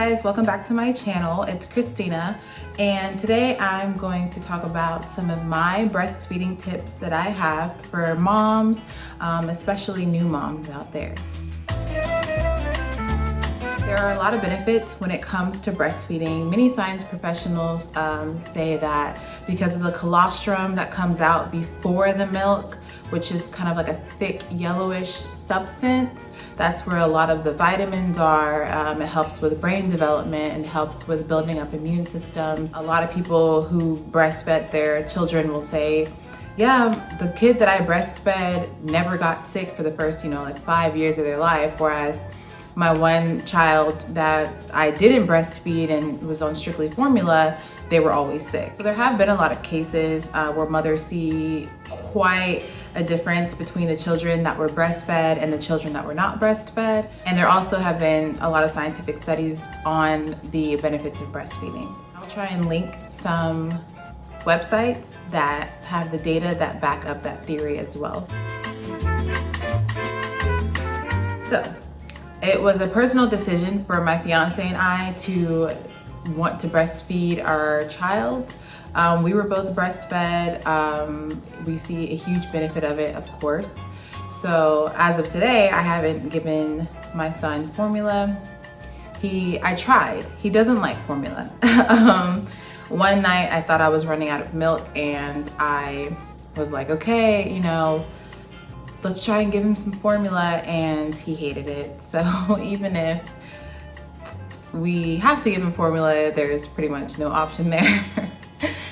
guys, welcome back to my channel. It's Christina, and today I'm going to talk about some of my breastfeeding tips that I have for moms, especially new moms out there. There are a lot of benefits when it comes to breastfeeding. Many science professionals say that because of the colostrum that comes out before the milk, which is kind of like a thick yellowish substance, that's where a lot of the vitamins are. It helps with brain development and helps with building up immune systems. A lot of people who breastfed their children will say, yeah, the kid that I breastfed never got sick for the first, like 5 years of their life, whereas my one child that I didn't breastfeed and was on strictly formula, they were always sick. So there have been a lot of cases where mothers see quite a difference between the children that were breastfed and the children that were not breastfed. And there also have been a lot of scientific studies on the benefits of breastfeeding. I'll try and link some websites that have the data that back up that theory as well. So, it was a personal decision for my fiance and I to want to breastfeed our child. We were both breastfed. We see a huge benefit of it, of course. So as of today, I haven't given my son formula. I tried. He doesn't like formula. One night I thought I was running out of milk and I was like, okay, let's try and give him some formula, and he hated it. So even if we have to give him formula, there's pretty much no option there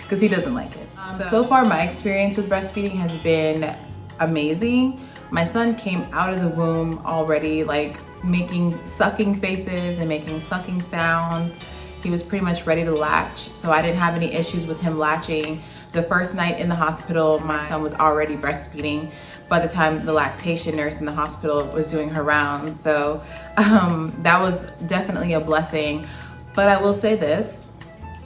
because he doesn't like it. So far my experience with breastfeeding has been amazing. My son came out of the womb already like making sucking faces and making sucking sounds. He was pretty much ready to latch, so I didn't have any issues with him latching. The first night in the hospital, my son was already breastfeeding by the time the lactation nurse in the hospital was doing her rounds. So that was definitely a blessing. But I will say this,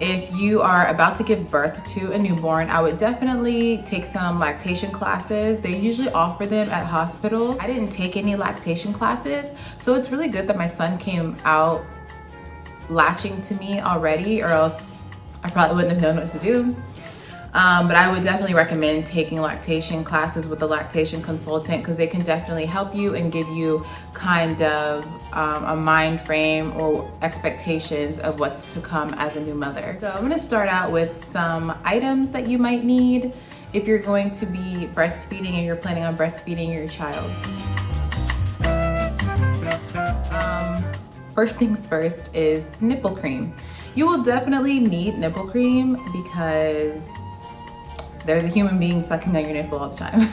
if you are about to give birth to a newborn, I would definitely take some lactation classes. They usually offer them at hospitals. I didn't take any lactation classes, so it's really good that my son came out latching to me already, or else I probably wouldn't have known what to do. But I would definitely recommend taking lactation classes with a lactation consultant because they can definitely help you and give you kind of a mind frame or expectations of what's to come as a new mother. So I'm gonna start out with some items that you might need if you're going to be breastfeeding and you're planning on breastfeeding your child. First things first is nipple cream. You will definitely need nipple cream because there's a human being sucking on your nipple all the time.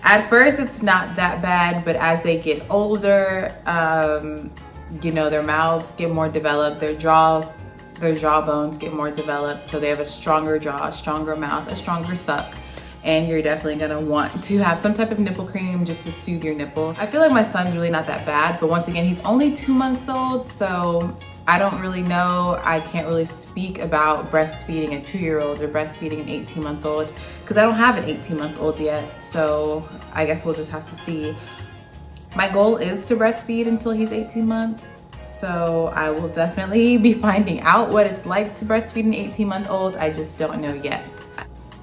At first, it's not that bad, but as they get older, their mouths get more developed, their jawbones get more developed, so they have a stronger jaw, a stronger mouth, a stronger suck. And you're definitely gonna want to have some type of nipple cream just to soothe your nipple. I feel like my son's really not that bad, but once again, he's only 2 months old, so I don't really know. I can't really speak about breastfeeding a 2-year-old or breastfeeding an 18-month-old because I don't have an 18-month-old yet, so I guess we'll just have to see. My goal is to breastfeed until he's 18 months, so I will definitely be finding out what it's like to breastfeed an 18-month-old. I just don't know yet.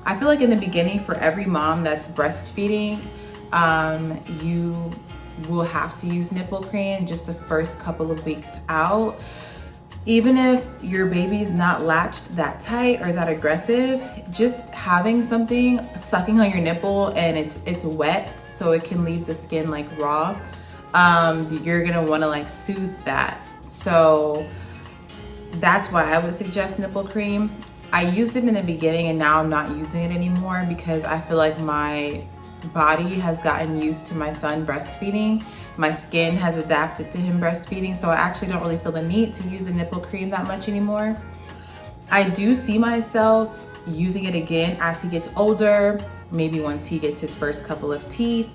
I feel like in the beginning, for every mom that's breastfeeding, you will have to use nipple cream just the first couple of weeks out. Even if your baby's not latched that tight or that aggressive, just having something sucking on your nipple and it's wet so it can leave the skin like raw, you're gonna wanna like soothe that. So that's why I would suggest nipple cream. I used it in the beginning and now I'm not using it anymore because I feel like my body has gotten used to my son breastfeeding. My skin has adapted to him breastfeeding, so I actually don't really feel the need to use a nipple cream that much anymore. I do see myself using it again as he gets older, maybe once he gets his first couple of teeth.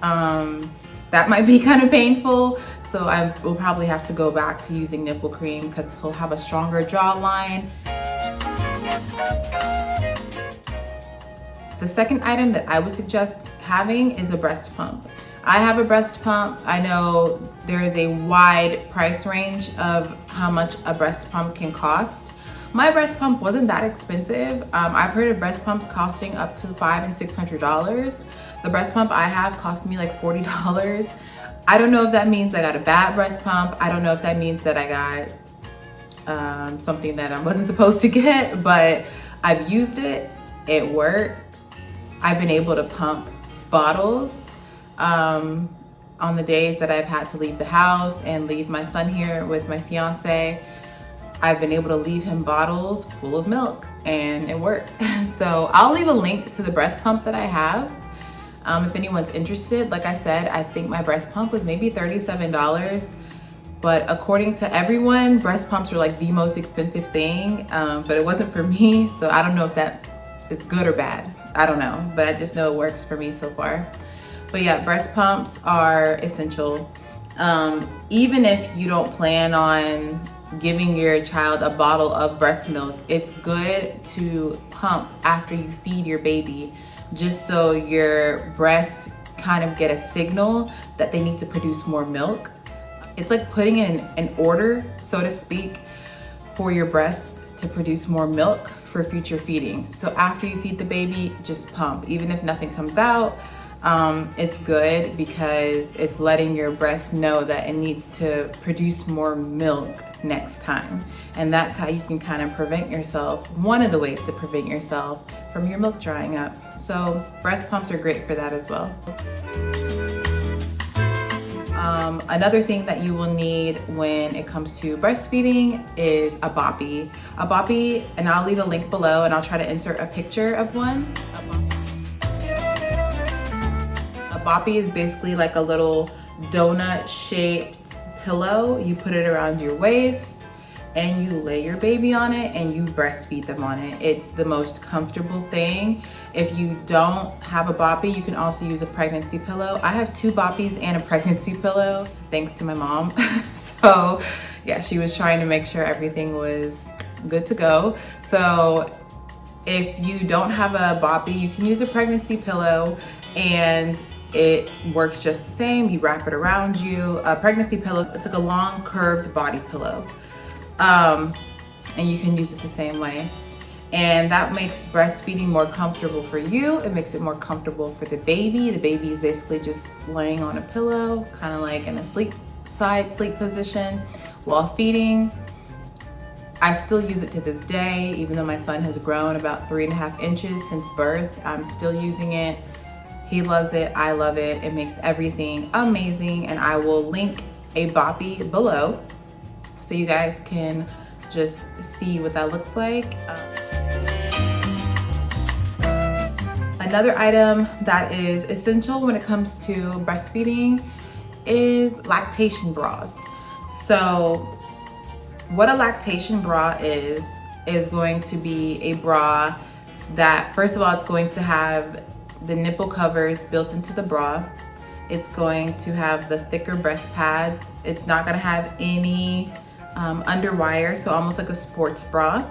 That might be kind of painful, so I will probably have to go back to using nipple cream because he'll have a stronger jawline. The second item that I would suggest having is a breast pump. I have a breast pump. I know there is a wide price range of how much a breast pump can cost. My breast pump wasn't that expensive. I've heard of breast pumps costing up to $500 and $600. The breast pump I have cost me like $40. I don't know if that means I got a bad breast pump. I don't know if that means that I got something that I wasn't supposed to get, but I've used it. It works. I've been able to pump bottles on the days that I've had to leave the house and leave my son here with my fiance. I've been able to leave him bottles full of milk and it worked. So I'll leave a link to the breast pump that I have. If anyone's interested, like I said, I think my breast pump was maybe $37, but according to everyone, breast pumps are like the most expensive thing, but it wasn't for me. So I don't know if that is good or bad. I don't know, but I just know it works for me so far. But yeah, breast pumps are essential. Even if you don't plan on giving your child a bottle of breast milk, it's good to pump after you feed your baby, just so your breasts kind of get a signal that they need to produce more milk. It's like putting in an order, so to speak, for your breasts to produce more milk for future feedings. So after you feed the baby, just pump. Even if nothing comes out, it's good because it's letting your breast know that it needs to produce more milk next time. And that's how you can kind of prevent yourself, one of the ways to prevent yourself from your milk drying up. So breast pumps are great for that as well. Another thing that you will need when it comes to breastfeeding is a Boppy. A Boppy, and I'll leave a link below and I'll try to insert a picture of one. A Boppy is basically like a little donut shaped pillow. You put it around your waist and you lay your baby on it and you breastfeed them on it. It's the most comfortable thing. If you don't have a Boppy, you can also use a pregnancy pillow. I have 2 Boppies and a pregnancy pillow, thanks to my mom. So yeah, she was trying to make sure everything was good to go. So if you don't have a Boppy, you can use a pregnancy pillow and it works just the same. You wrap it around you. A pregnancy pillow, it's like a long curved body pillow. And you can use it the same way. And that makes breastfeeding more comfortable for you. It makes it more comfortable for the baby. The baby is basically just laying on a pillow, kind of like in a sleep position while feeding. I still use it to this day, even though my son has grown about 3.5 inches since birth. I'm still using it. He loves it, I love it. It makes everything amazing. And I will link a Boppy below so you guys can just see what that looks like. Another item that is essential when it comes to breastfeeding is lactation bras. So what a lactation bra is going to be a bra that, first of all, it's going to have the nipple covers built into the bra. It's going to have the thicker breast pads. It's not gonna have any underwire, so almost like a sports bra.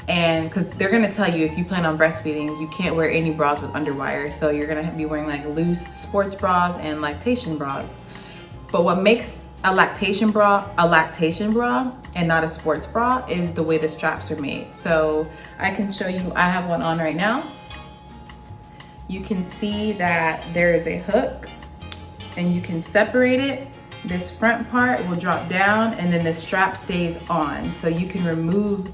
And because they're gonna tell you, if you plan on breastfeeding, you can't wear any bras with underwire. So you're gonna be wearing like loose sports bras and lactation bras. But what makes a lactation bra and not a sports bra is the way the straps are made. So I can show you, I have one on right now. You can see that there is a hook and you can separate it. This front part will drop down and then the strap stays on. So you can remove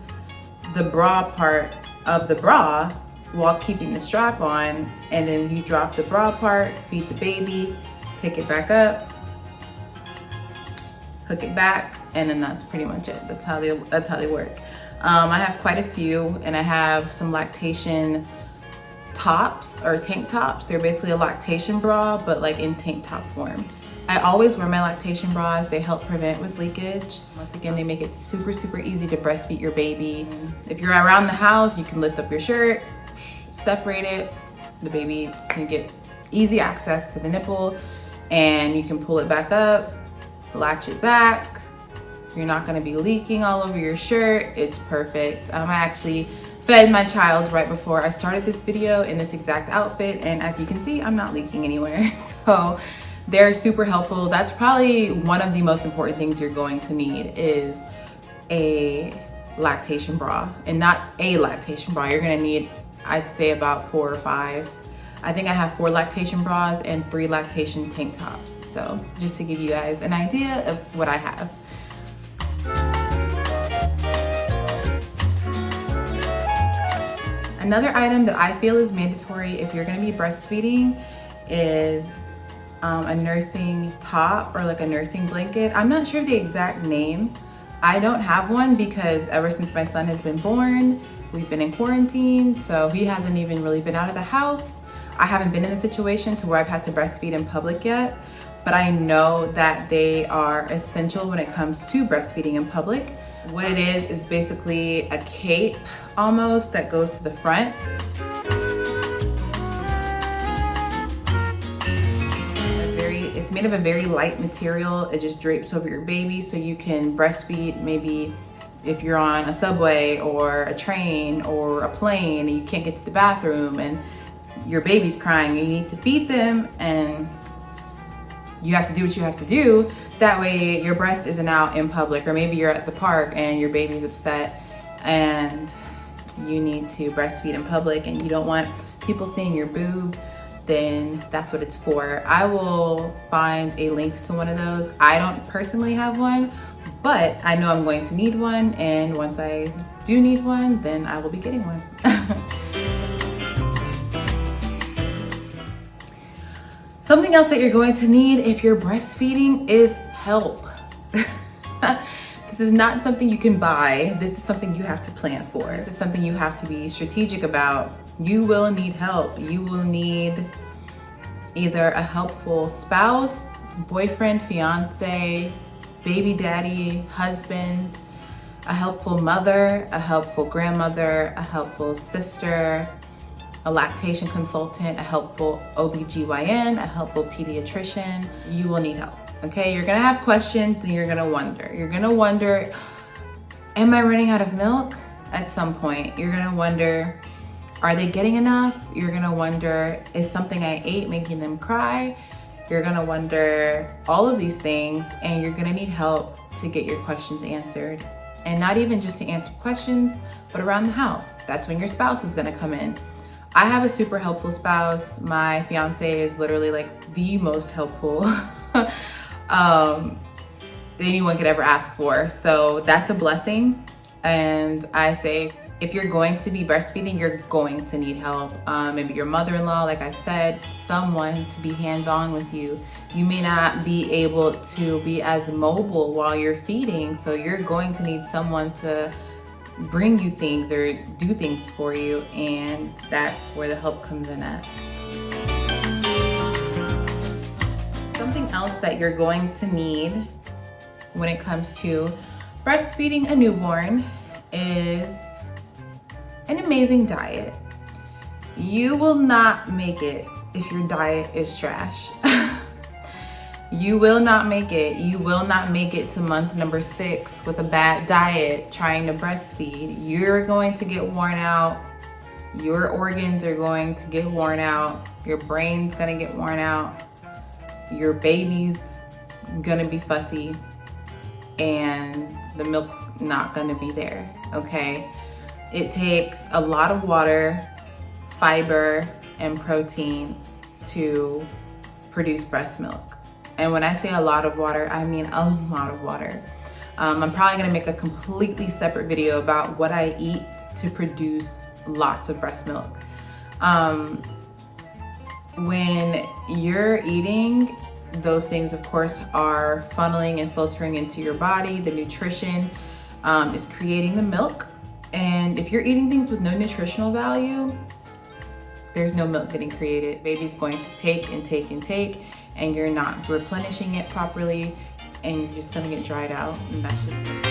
the bra part of the bra while keeping the strap on, and then you drop the bra part, feed the baby, pick it back up, hook it back, and then that's pretty much it. That's how they work. I have quite a few, and I have some lactation tops or tank tops. They're basically a lactation bra, but like in tank top form. I always wear my lactation bras. They help prevent with leakage. Once again, they make it super, super easy to breastfeed your baby. If you're around the house, you can lift up your shirt, separate it. The baby can get easy access to the nipple, and you can pull it back up, latch it back. You're not gonna be leaking all over your shirt. It's perfect. I actually fed my child right before I started this video in this exact outfit, and as you can see, I'm not leaking anywhere. So they're super helpful. That's probably one of the most important things you're going to need is a lactation bra, and not a lactation bra. You're gonna need, I'd say, about 4 or 5. I think I have 4 lactation bras and 3 lactation tank tops. So just to give you guys an idea of what I have. Another item that I feel is mandatory if you're gonna be breastfeeding is a nursing top or like a nursing blanket. I'm not sure the exact name. I don't have one because ever since my son has been born, we've been in quarantine, so he hasn't even really been out of the house. I haven't been in a situation to where I've had to breastfeed in public yet, but I know that they are essential when it comes to breastfeeding in public. What it is basically a cape almost that goes to the front. It's made of a very light material. It just drapes over your baby so you can breastfeed maybe if you're on a subway or a train or a plane and you can't get to the bathroom and your baby's crying and you need to feed them and you have to do what you have to do. That way your breast isn't out in public, or maybe you're at the park and your baby's upset and you need to breastfeed in public and you don't want people seeing your boob, then that's what it's for. I will find a link to one of those. I don't personally have one, but I know I'm going to need one, and once I do need one, then I will be getting one. Something else that you're going to need if you're breastfeeding is help. This is not something you can buy. This is something you have to plan for. This is something you have to be strategic about. You will need help. You will need either a helpful spouse, boyfriend, fiance, baby daddy, husband, a helpful mother, a helpful grandmother, a helpful sister, a lactation consultant, a helpful OBGYN, a helpful pediatrician. You will need help, okay? You're gonna have questions and you're gonna wonder. You're gonna wonder, am I running out of milk? At some point, you're gonna wonder, are they getting enough? You're gonna wonder, is something I ate making them cry? You're gonna wonder all of these things, and you're gonna need help to get your questions answered. And not even just to answer questions, but around the house. That's when your spouse is gonna come in. I have a super helpful spouse. My fiance is literally like the most helpful anyone could ever ask for. So that's a blessing. And I say, if you're going to be breastfeeding, you're going to need help. Maybe your mother-in-law, like I said, someone to be hands-on with you. You may not be able to be as mobile while you're feeding, so you're going to need someone to bring you things or do things for you, and that's where the help comes in at. Something else that you're going to need when it comes to breastfeeding a newborn is an amazing diet. You will not make it if your diet is trash. You will not make it. You will not make it to month number 6 with a bad diet trying to breastfeed. You're going to get worn out. Your organs are going to get worn out. Your brain's gonna get worn out. Your baby's gonna be fussy, and the milk's not gonna be there, okay? It takes a lot of water, fiber, and protein to produce breast milk. And when I say a lot of water, I mean a lot of water. I'm probably gonna make a completely separate video about what I eat to produce lots of breast milk. When you're eating, those things of course are funneling and filtering into your body. The nutrition is creating the milk. And if you're eating things with no nutritional value, there's no milk getting created. Baby's going to take and take and take, and you're not replenishing it properly, and you're just gonna get dried out, and that's just it.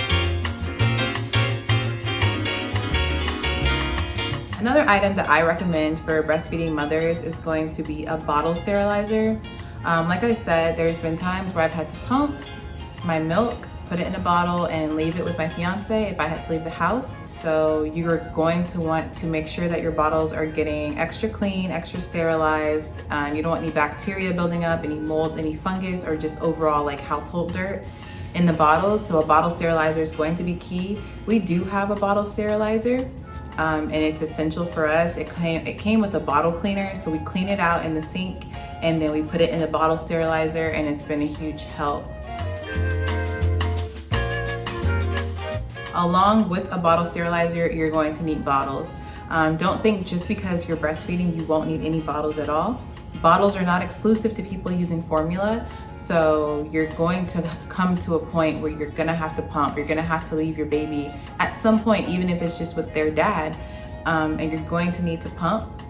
Another item that I recommend for breastfeeding mothers is going to be a bottle sterilizer. Like I said, there's been times where I've had to pump my milk, put it in a bottle, and leave it with my fiance if I had to leave the house. So you're going to want to make sure that your bottles are getting extra clean, extra sterilized. You don't want any bacteria building up, any mold, any fungus, or just overall like household dirt in the bottles. So a bottle sterilizer is going to be key. We do have a bottle sterilizer, and it's essential for us. It came with a bottle cleaner, so we clean it out in the sink and then we put it in the bottle sterilizer, and it's been a huge help. Along with a bottle sterilizer, you're going to need bottles. Don't think just because you're breastfeeding you won't need any bottles at all. Bottles are not exclusive to people using formula, so you're going to come to a point where you're gonna have to pump. You're gonna have to leave your baby at some point, even if it's just with their dad, and you're going to need to pump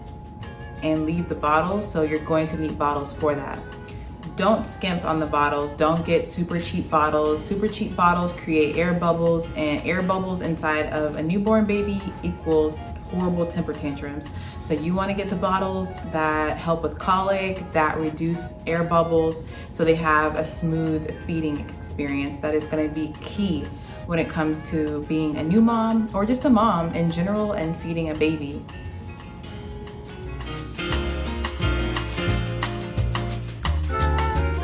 and leave the bottles, so you're going to need bottles for that. Don't skimp on the bottles. Don't get super cheap bottles. Super cheap bottles create air bubbles, and air bubbles inside of a newborn baby equals horrible temper tantrums. So you want to get the bottles that help with colic, that reduce air bubbles, so they have a smooth feeding experience. That is going to be key when it comes to being a new mom or just a mom in general and feeding a baby.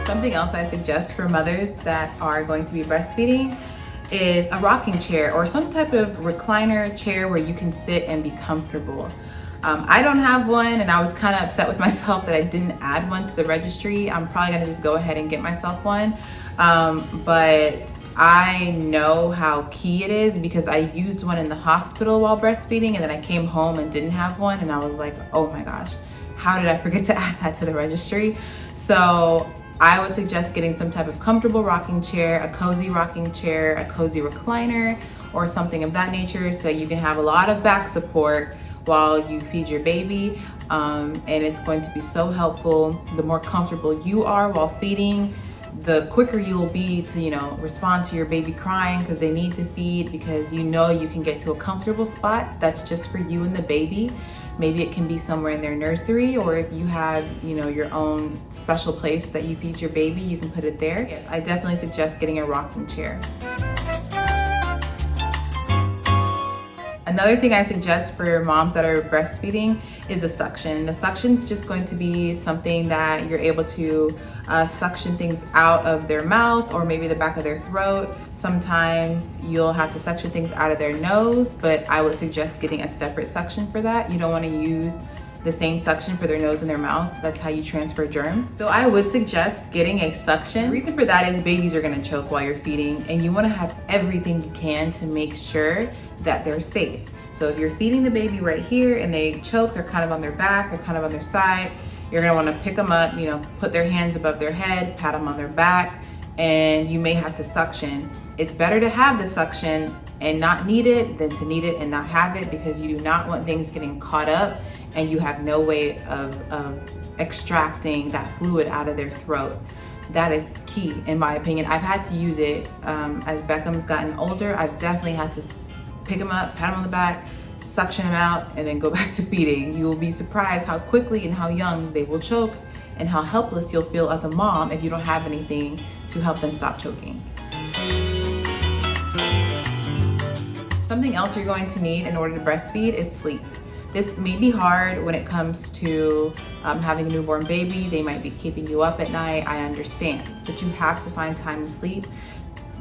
Something else I suggest for mothers that are going to be breastfeeding is a rocking chair or some type of recliner chair where you can sit and be comfortable. I don't have one, and I was kind of upset with myself that I didn't add one to the registry. I'm probably gonna just go ahead and get myself one. But I know how key it is because I used one in the hospital while breastfeeding, and then I came home and didn't have one, and I was like, oh my gosh, how did I forget to add that to the registry? So I would suggest getting some type of comfortable rocking chair, a cozy recliner, or something of that nature, so you can have a lot of back support while you feed your baby. And it's going to be so helpful. The more comfortable you are while feeding, the quicker you'll be to, respond to your baby crying because they need to feed, because you can get to a comfortable spot that's just for you and the baby. Maybe it can be somewhere in their nursery, or if you have, your own special place that you feed your baby, you can put it there. Yes, I definitely suggest getting a rocking chair. Another thing I suggest for moms that are breastfeeding is a suction. The suction's just going to be something that you're able to suction things out of their mouth or maybe the back of their throat. Sometimes you'll have to suction things out of their nose, but I would suggest getting a separate suction for that. You don't want to use the same suction for their nose and their mouth. That's how you transfer germs. So I would suggest getting a suction. The reason for that is babies are gonna choke while you're feeding, and you wanna have everything you can to make sure that they're safe. So if you're feeding the baby right here and they choke, they're kind of on their back, they're kind of on their side, you're gonna wanna pick them up, put their hands above their head, pat them on their back, and you may have to suction. It's better to have the suction and not need it than to need it and not have it, because you do not want things getting caught up and you have no way of extracting that fluid out of their throat. That is key, in my opinion. I've had to use it as Beckham's gotten older. I've definitely had to pick him up, pat him on the back, suction him out, and then go back to feeding. You will be surprised how quickly and how young they will choke, and how helpless you'll feel as a mom if you don't have anything to help them stop choking. Something else you're going to need in order to breastfeed is sleep. This may be hard when it comes to having a newborn baby. They might be keeping you up at night, I understand, but you have to find time to sleep.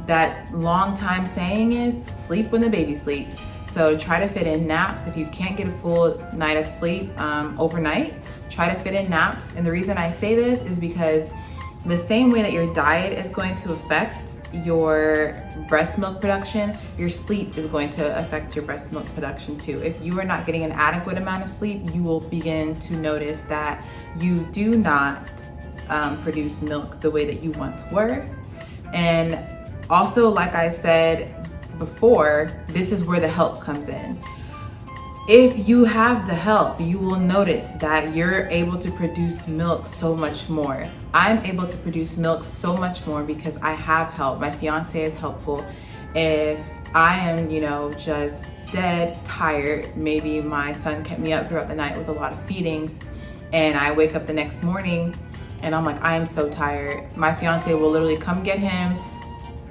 That long time saying is sleep when the baby sleeps. So try to fit in naps. If you can't get a full night of sleep overnight, try to fit in naps. And the reason I say this is because the same way that your diet is going to affect your breast milk production, your sleep is going to affect your breast milk production too. If you are not getting an adequate amount of sleep, you will begin to notice that you do not produce milk the way that you once were. And also, like I said before, this is where the help comes in. If you have the help, you will notice that you're able to produce milk so much more. I'm able to produce milk so much more because I have help. My fiance is helpful. If I am, just dead tired, maybe my son kept me up throughout the night with a lot of feedings, and I wake up the next morning and I'm like, I am so tired. My fiance will literally come get him,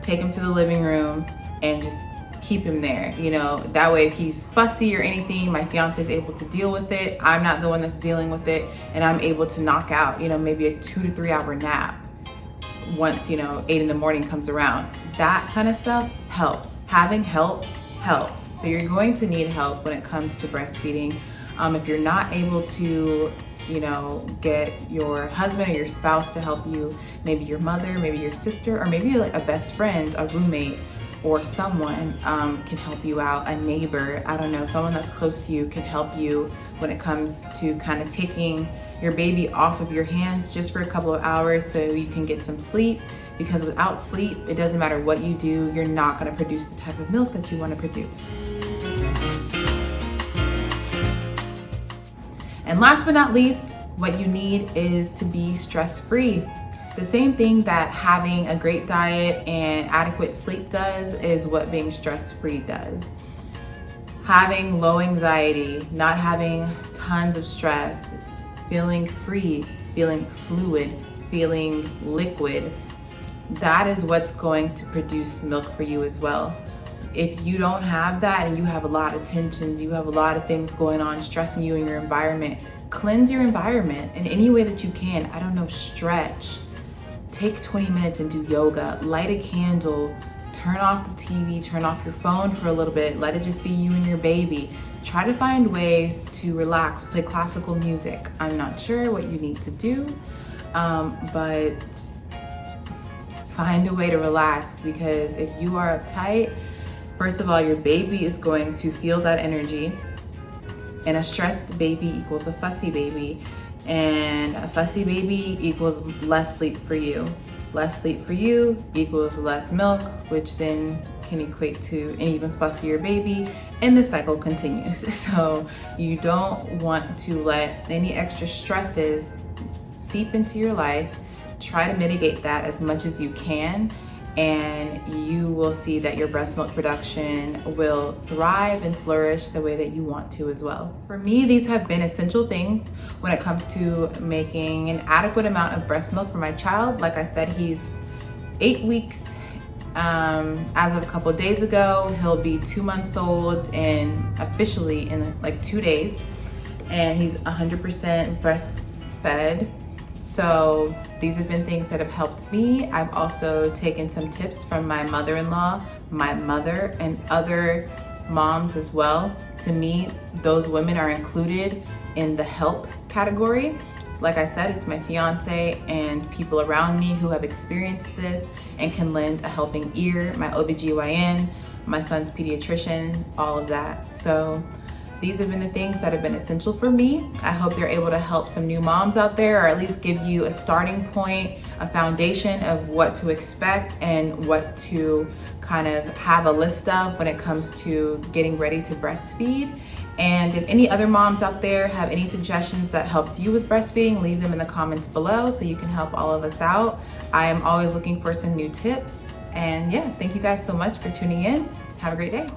take him to the living room, and just keep him there. You know, that way if he's fussy or anything, my fiance is able to deal with it. I'm not the one that's dealing with it, and I'm able to knock out, you know, maybe a 2 to 3 hour nap once, you know, 8 in the morning comes around. That kind of stuff helps. Having help helps. So you're going to need help when it comes to breastfeeding. If you're not able to, you know, get your husband or your spouse to help you, maybe your mother, maybe your sister, or maybe like a best friend, a roommate, or someone can help you out, a neighbor, I don't know, someone that's close to you can help you when it comes to kind of taking your baby off of your hands just for a couple of hours so you can get some sleep. Because without sleep, it doesn't matter what you do, you're not gonna produce the type of milk that you wanna produce. And last but not least, what you need is to be stress-free. The same thing that having a great diet and adequate sleep does is what being stress-free does. Having low anxiety, not having tons of stress, feeling free, feeling fluid, feeling liquid, that is what's going to produce milk for you as well. If you don't have that and you have a lot of tensions, you have a lot of things going on stressing you in your environment, cleanse your environment in any way that you can. I don't know, stretch, take 20 minutes and do yoga, light a candle, turn off the TV, turn off your phone for a little bit, let it just be you and your baby. Try to find ways to relax, play classical music. I'm not sure what you need to do, but find a way to relax, because if you are uptight, first of all, your baby is going to feel that energy, and a stressed baby equals a fussy baby, and a fussy baby equals less sleep for you. Less sleep for you equals less milk, which then can equate to an even fussier baby, and the cycle continues. So you don't want to let any extra stresses seep into your life. Try to mitigate that as much as you can, and you will see that your breast milk production will thrive and flourish the way that you want to as well. For me, these have been essential things when it comes to making an adequate amount of breast milk for my child. Like I said, he's 8 weeks. As of a couple of days ago, he'll be 2 months old and officially in like 2 days, and he's 100% breastfed. So these have been things that have helped me. I've also taken some tips from my mother-in-law, my mother, and other moms as well. To me, those women are included in the help category. Like I said, it's my fiance and people around me who have experienced this and can lend a helping ear, my OBGYN, my son's pediatrician, all of that. So these have been the things that have been essential for me. I hope they're able to help some new moms out there, or at least give you a starting point, a foundation of what to expect and what to kind of have a list of when it comes to getting ready to breastfeed. And if any other moms out there have any suggestions that helped you with breastfeeding, leave them in the comments below so you can help all of us out. I am always looking for some new tips. And yeah, thank you guys so much for tuning in. Have a great day.